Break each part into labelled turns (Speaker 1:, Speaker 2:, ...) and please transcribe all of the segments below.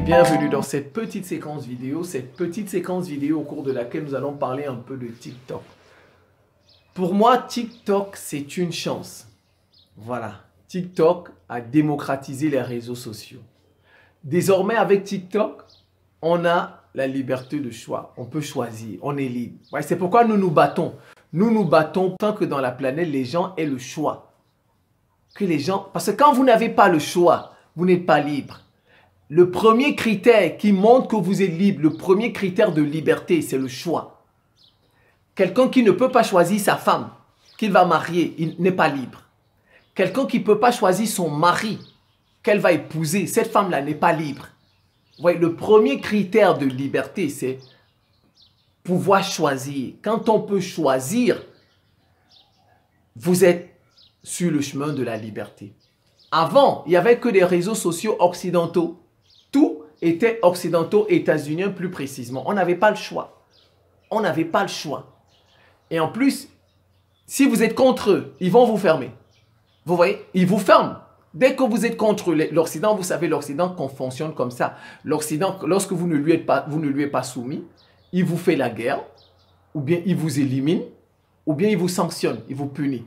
Speaker 1: bienvenue dans cette petite séquence vidéo au cours de laquelle nous allons parler un peu de TikTok. Pour moi, TikTok, c'est une chance. Voilà, TikTok a démocratisé les réseaux sociaux. Désormais, avec TikTok, on a la liberté de choix. On peut choisir, on est libre. Ouais, c'est pourquoi nous nous battons. Nous nous battons tant que dans la planète, les gens aient le choix. Parce que quand vous n'avez pas le choix, vous n'êtes pas libre. Le premier critère qui montre que vous êtes libre, le premier critère de liberté, c'est le choix. Quelqu'un qui ne peut pas choisir sa femme, qu'il va marier, il n'est pas libre. Quelqu'un qui ne peut pas choisir son mari, qu'elle va épouser, cette femme-là n'est pas libre. Vous voyez, le premier critère de liberté, c'est pouvoir choisir. Quand on peut choisir, vous êtes sur le chemin de la liberté. Avant, il n'y avait que des réseaux sociaux occidentaux. Tout était occidentaux, états-uniens plus précisément. On n'avait pas le choix. On n'avait pas le choix. Et en plus, si vous êtes contre eux, ils vont vous fermer. Vous voyez, ils vous ferment. Dès que vous êtes contre l'Occident, vous savez, l'Occident qu'on fonctionne comme ça. L'Occident, lorsque vous ne lui êtes pas soumis, il vous fait la guerre, ou bien il vous élimine, ou bien il vous sanctionne, il vous punit.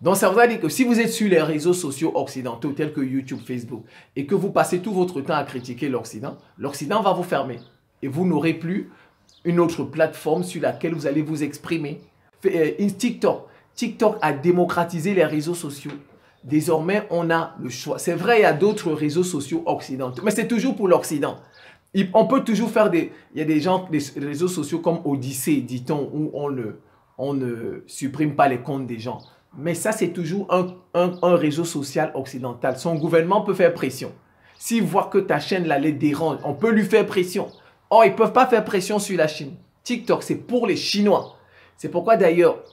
Speaker 1: Donc, ça veut dire que si vous êtes sur les réseaux sociaux occidentaux tels que YouTube, Facebook, et que vous passez tout votre temps à critiquer l'Occident, l'Occident va vous fermer. Et vous n'aurez plus une autre plateforme sur laquelle vous allez vous exprimer. TikTok a démocratisé les réseaux sociaux. Désormais, on a le choix. C'est vrai, il y a d'autres réseaux sociaux occidentaux, mais c'est toujours pour l'Occident. On peut toujours faire il y a des réseaux sociaux comme Odyssée, dit-on, où on ne supprime pas les comptes des gens. Mais ça, c'est toujours un réseau social occidental. Son gouvernement peut faire pression. S'il voit que ta chaîne là, les dérange, on peut lui faire pression. Or, ils ne peuvent pas faire pression sur la Chine. TikTok, c'est pour les Chinois. C'est pourquoi d'ailleurs,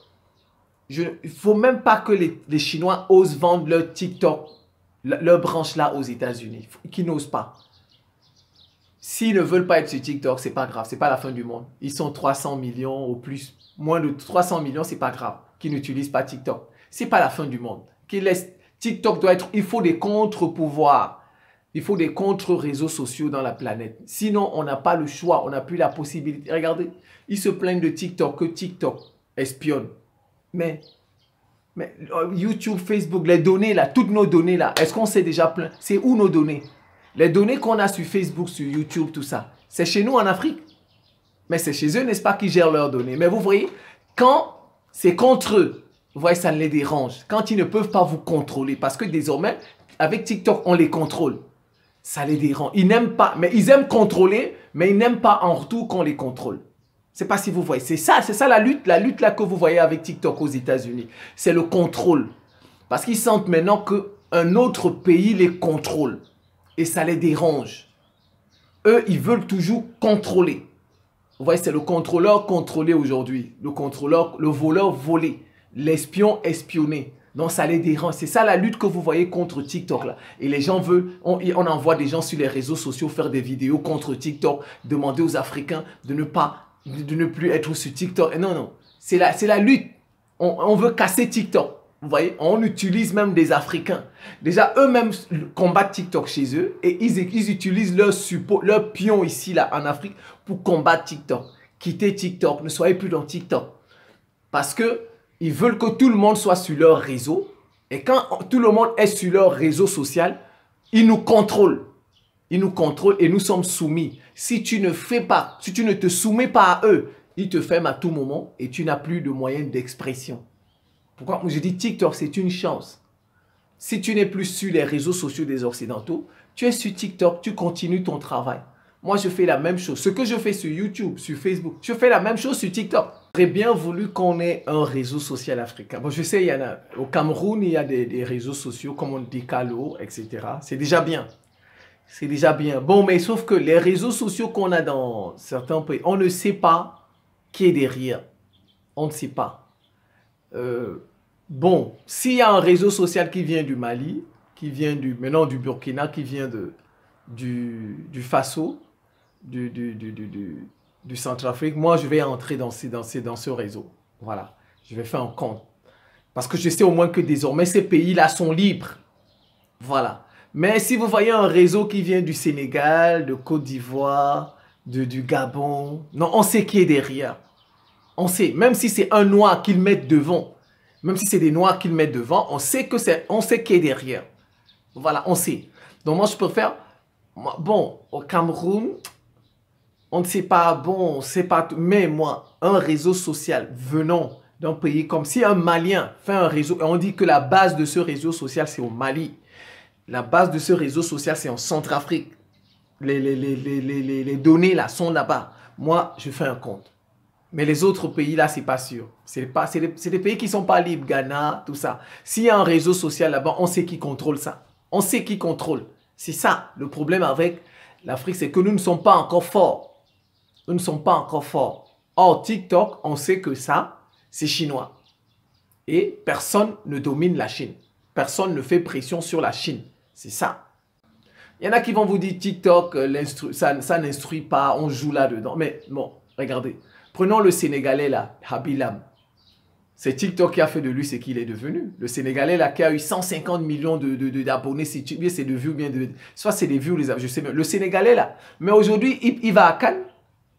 Speaker 1: il ne faut même pas que les Chinois osent vendre leur TikTok, leur branche là aux États-Unis. Qu'ils n'osent pas. S'ils ne veulent pas être sur TikTok, ce n'est pas grave. Ce n'est pas la fin du monde. Ils sont 300 millions ou plus. Moins de 300 millions, ce n'est pas grave. Qui n'utilisent pas TikTok. Ce n'est pas la fin du monde. TikTok doit être... Il faut des contre-pouvoirs. Il faut des contre-réseaux sociaux dans la planète. Sinon, on n'a pas le choix. On n'a plus la possibilité. Regardez, ils se plaignent de TikTok, que TikTok espionne. Mais YouTube, Facebook, les données là, toutes nos données là, est-ce qu'on s'est déjà plaint? C'est où nos données? Les données qu'on a sur Facebook, sur YouTube, tout ça, c'est chez nous en Afrique. Mais c'est chez eux, n'est-ce pas, qui gèrent leurs données. Mais vous voyez, quand c'est contre eux, vous voyez, ça les dérange. Quand ils ne peuvent pas vous contrôler, parce que désormais, avec TikTok, on les contrôle. Ça les dérange. Ils n'aiment pas, mais ils aiment contrôler, mais ils n'aiment pas en retour qu'on les contrôle. Je ne sais pas si vous voyez. C'est ça la lutte là que vous voyez avec TikTok aux États-Unis. C'est le contrôle. Parce qu'ils sentent maintenant qu'un autre pays les contrôle. Et ça les dérange. Eux, ils veulent toujours contrôler. Vous voyez, c'est le contrôleur contrôlé aujourd'hui. Le contrôleur, le voleur volé. L'espion espionné. Donc, ça les dérange. C'est ça la lutte que vous voyez contre TikTok là. Et les gens veulent, on envoie des gens sur les réseaux sociaux faire des vidéos contre TikTok. Demander aux Africains de ne plus être sur TikTok. Non, non. C'est la lutte. On veut casser TikTok. Vous voyez, on utilise même des Africains. Déjà, eux-mêmes combattent TikTok chez eux et ils utilisent leur pion ici, là, en Afrique, pour combattre TikTok. Quittez TikTok, ne soyez plus dans TikTok. Parce que ils veulent que tout le monde soit sur leur réseau. Et quand tout le monde est sur leur réseau social, ils nous contrôlent. Ils nous contrôlent et nous sommes soumis. Si tu ne te soumets pas à eux, ils te ferment à tout moment et tu n'as plus de moyens d'expression. Pourquoi je dis TikTok, c'est une chance. Si tu n'es plus sur les réseaux sociaux des Occidentaux, tu es sur TikTok, tu continues ton travail. Moi, je fais la même chose. Ce que je fais sur YouTube, sur Facebook, je fais la même chose sur TikTok. J'aurais bien voulu qu'on ait un réseau social africain. Bon, je sais, il y en a. Au Cameroun, il y a des réseaux sociaux, comme on dit Kalo, etc. C'est déjà bien. C'est déjà bien. Bon, mais sauf que les réseaux sociaux qu'on a dans certains pays, on ne sait pas qui est derrière. On ne sait pas. Bon, s'il y a un réseau social qui vient du Mali, qui vient maintenant du Burkina, qui vient du Faso, du Centrafrique, moi je vais entrer dans ce réseau. Voilà, je vais faire un compte. Parce que je sais au moins que désormais ces pays-là sont libres. Voilà. Mais si vous voyez un réseau qui vient du Sénégal, de Côte d'Ivoire, du Gabon, non, on sait qui est derrière. On sait, même si c'est un noir qu'ils mettent devant, même si c'est des noirs qu'ils mettent devant, on sait qui est derrière. Voilà, on sait. Donc moi, je préfère, bon, au Cameroun, on ne sait pas, bon, on ne sait pas tout, mais moi, un réseau social venant d'un pays comme si un Malien fait un réseau, et on dit que la base de ce réseau social, c'est au Mali. La base de ce réseau social, c'est en Centrafrique. Les données là sont là-bas. Moi, je fais un compte. Mais les autres pays là, c'est pas sûr. C'est des pays qui sont pas libres, Ghana, tout ça. S'il y a un réseau social là-bas, on sait qui contrôle ça. On sait qui contrôle. C'est ça le problème avec l'Afrique, c'est que nous ne sommes pas encore forts. Nous ne sommes pas encore forts. Or, TikTok, on sait que ça, c'est chinois. Et personne ne domine la Chine. Personne ne fait pression sur la Chine. C'est ça. Il y en a qui vont vous dire TikTok, ça n'instruit pas, on joue là-dedans. Mais bon, regardez. Prenons le Sénégalais là, Habilam. C'est TikTok qui a fait de lui ce qu'il est devenu. Le Sénégalais là qui a eu 150 millions d'abonnés, c'est de vues, bien de... Soit c'est des vues, je sais même. Le Sénégalais là. Mais aujourd'hui, il va à Cannes,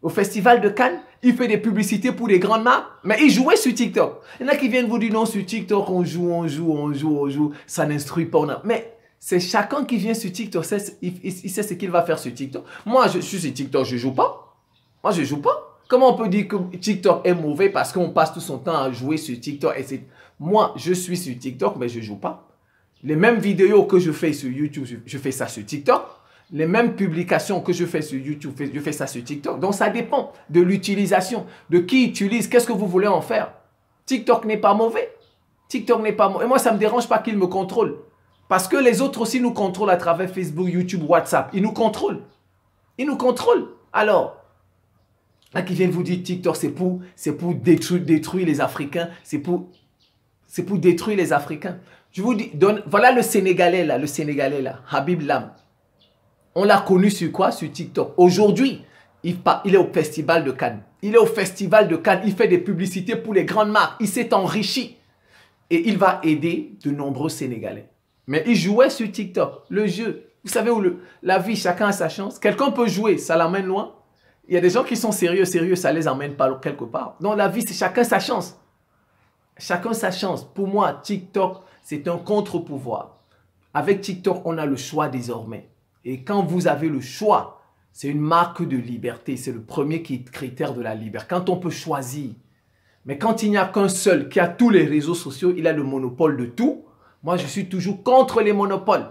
Speaker 1: au festival de Cannes, il fait des publicités pour des grandes marques, mais il jouait sur TikTok. Il y en a qui viennent vous dire non, sur TikTok, on joue, ça n'instruit pas. Mais c'est chacun qui vient sur TikTok, il sait ce qu'il va faire sur TikTok. Moi, je suis sur TikTok, je ne joue pas. Moi, je ne joue pas. Comment on peut dire que TikTok est mauvais parce qu'on passe tout son temps à jouer sur TikTok? Moi, je suis sur TikTok, mais je ne joue pas. Les mêmes vidéos que je fais sur YouTube, je fais ça sur TikTok. Les mêmes publications que je fais sur YouTube, je fais ça sur TikTok. Donc, ça dépend de l'utilisation, de qui utilise, qu'est-ce que vous voulez en faire. TikTok n'est pas mauvais. TikTok n'est pas mauvais. Et moi, ça ne me dérange pas qu'il me contrôle. Parce que les autres aussi nous contrôlent à travers Facebook, YouTube, WhatsApp. Ils nous contrôlent. Ils nous contrôlent. Alors, là qui viennent vous dire TikTok, c'est pour détruire les Africains. C'est pour détruire les Africains. Je vous dis, voilà le Sénégalais là, Habib Lam. On l'a connu sur quoi? Sur TikTok. Aujourd'hui, il est au festival de Cannes. Il est au festival de Cannes. Il fait des publicités pour les grandes marques. Il s'est enrichi. Et il va aider de nombreux Sénégalais. Mais il jouait sur TikTok. Le jeu, vous savez où la vie, chacun a sa chance. Quelqu'un peut jouer, ça l'emmène loin. Il y a des gens qui sont sérieux, ça les emmène pas quelque part. Donc la vie, c'est chacun sa chance. Chacun sa chance. Pour moi, TikTok, c'est un contre-pouvoir. Avec TikTok, on a le choix désormais. Et quand vous avez le choix, c'est une marque de liberté. C'est le premier critère de la liberté. Quand on peut choisir. Mais quand il n'y a qu'un seul qui a tous les réseaux sociaux, il a le monopole de tout. Moi, je suis toujours contre les monopoles.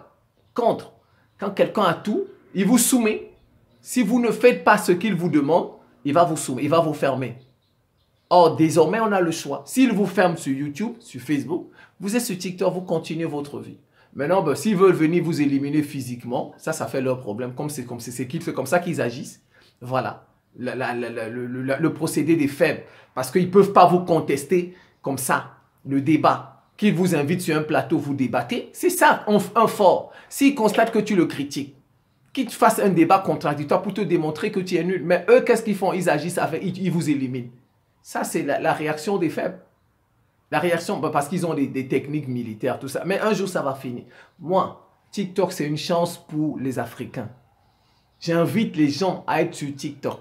Speaker 1: Contre. Quand quelqu'un a tout, il vous soumet. Si vous ne faites pas ce qu'il vous demande, il va vous soumettre, il va vous fermer. Or, désormais, on a le choix. S'il vous ferme sur YouTube, sur Facebook, vous êtes sur TikTok, vous continuez votre vie. Maintenant, ben, s'ils veulent venir vous éliminer physiquement, ça fait leur problème. C'est comme ça qu'ils agissent. Voilà. Le procédé des faibles. Parce qu'ils ne peuvent pas vous contester comme ça. Le débat. Qu'ils vous invitent sur un plateau, vous débattez. C'est ça, un fort. S'ils constatent que tu le critiques, qu'ils te fassent un débat contradictoire pour te démontrer que tu es nul. Mais eux, qu'est-ce qu'ils font? Ils agissent avec, ils vous éliminent. Ça, c'est la réaction des faibles. La réaction, parce qu'ils ont des techniques militaires, tout ça. Mais un jour, ça va finir. Moi, TikTok, c'est une chance pour les Africains. J'invite les gens à être sur TikTok.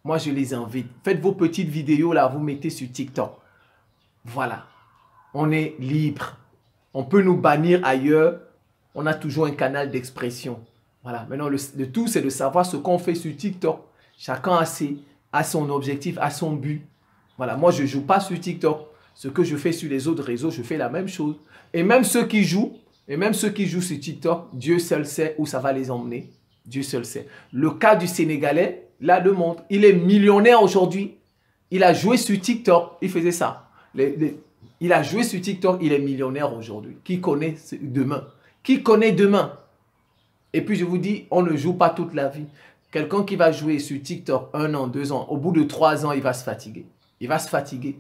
Speaker 1: Moi, je les invite. Faites vos petites vidéos, là, vous mettez sur TikTok. Voilà. On est libre. On peut nous bannir ailleurs. On a toujours un canal d'expression. Voilà. Maintenant, le tout, c'est de savoir ce qu'on fait sur TikTok. Chacun a son objectif, a son but. Voilà. Moi, je ne joue pas sur TikTok. Ce que je fais sur les autres réseaux, je fais la même chose. Et même ceux qui jouent sur TikTok, Dieu seul sait où ça va les emmener. Dieu seul sait. Le cas du Sénégalais, là, le montre. Il est millionnaire aujourd'hui. Il a joué sur TikTok. Il faisait ça. Il a joué sur TikTok. Il est millionnaire aujourd'hui. Qui connaît demain? Qui connaît demain? Et puis, je vous dis, on ne joue pas toute la vie. Quelqu'un qui va jouer sur TikTok 1 an, 2 ans, au bout de 3 ans, il va se fatiguer. Il va se fatiguer.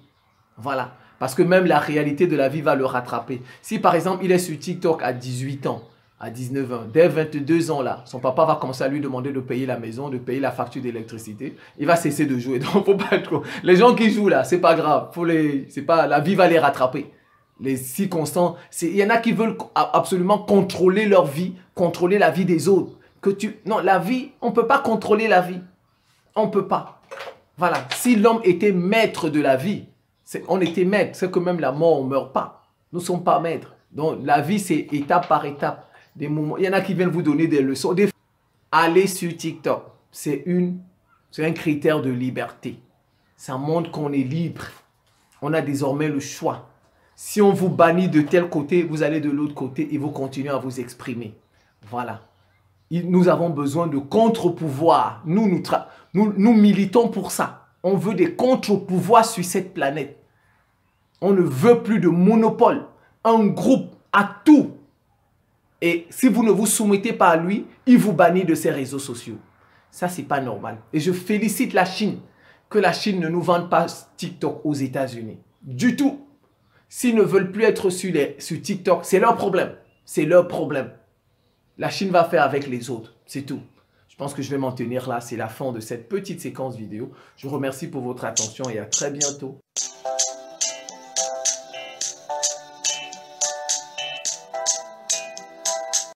Speaker 1: Voilà. Parce que même la réalité de la vie va le rattraper. Si par exemple, il est sur TikTok à 18 ans, à 19 ans, dès 22 ans là, son papa va commencer à lui demander de payer la maison, de payer la facture d'électricité. Il va cesser de jouer. Donc, faut pas trop. Les gens qui jouent là, c'est pas grave. La vie va les rattraper. les circonstances. Il y en a qui veulent absolument contrôler leur vie, contrôler la vie des autres. Non, la vie, on ne peut pas contrôler la vie. On ne peut pas. Voilà. Si l'homme était maître de la vie, on était maître. C'est que même la mort, on ne meurt pas. Nous ne sommes pas maîtres. Donc, la vie, c'est étape par étape. Des moments. Il y en a qui viennent vous donner des leçons. Allez sur TikTok. C'est un critère de liberté. Ça montre qu'on est libre. On a désormais le choix. Si on vous bannit de tel côté, vous allez de l'autre côté et vous continuez à vous exprimer. Voilà. Nous avons besoin de contre-pouvoirs. Nous militons pour ça. On veut des contre-pouvoirs sur cette planète. On ne veut plus de monopole. Un groupe a tout. Et si vous ne vous soumettez pas à lui, il vous bannit de ses réseaux sociaux. Ça, c'est pas normal. Et je félicite la Chine. Que la Chine ne nous vende pas TikTok aux États-Unis. Du tout. S'ils ne veulent plus être sur TikTok, c'est leur problème. C'est leur problème. La Chine va faire avec les autres. C'est tout. Je pense que je vais m'en tenir là. C'est la fin de cette petite séquence vidéo. Je vous remercie pour votre attention et à très bientôt.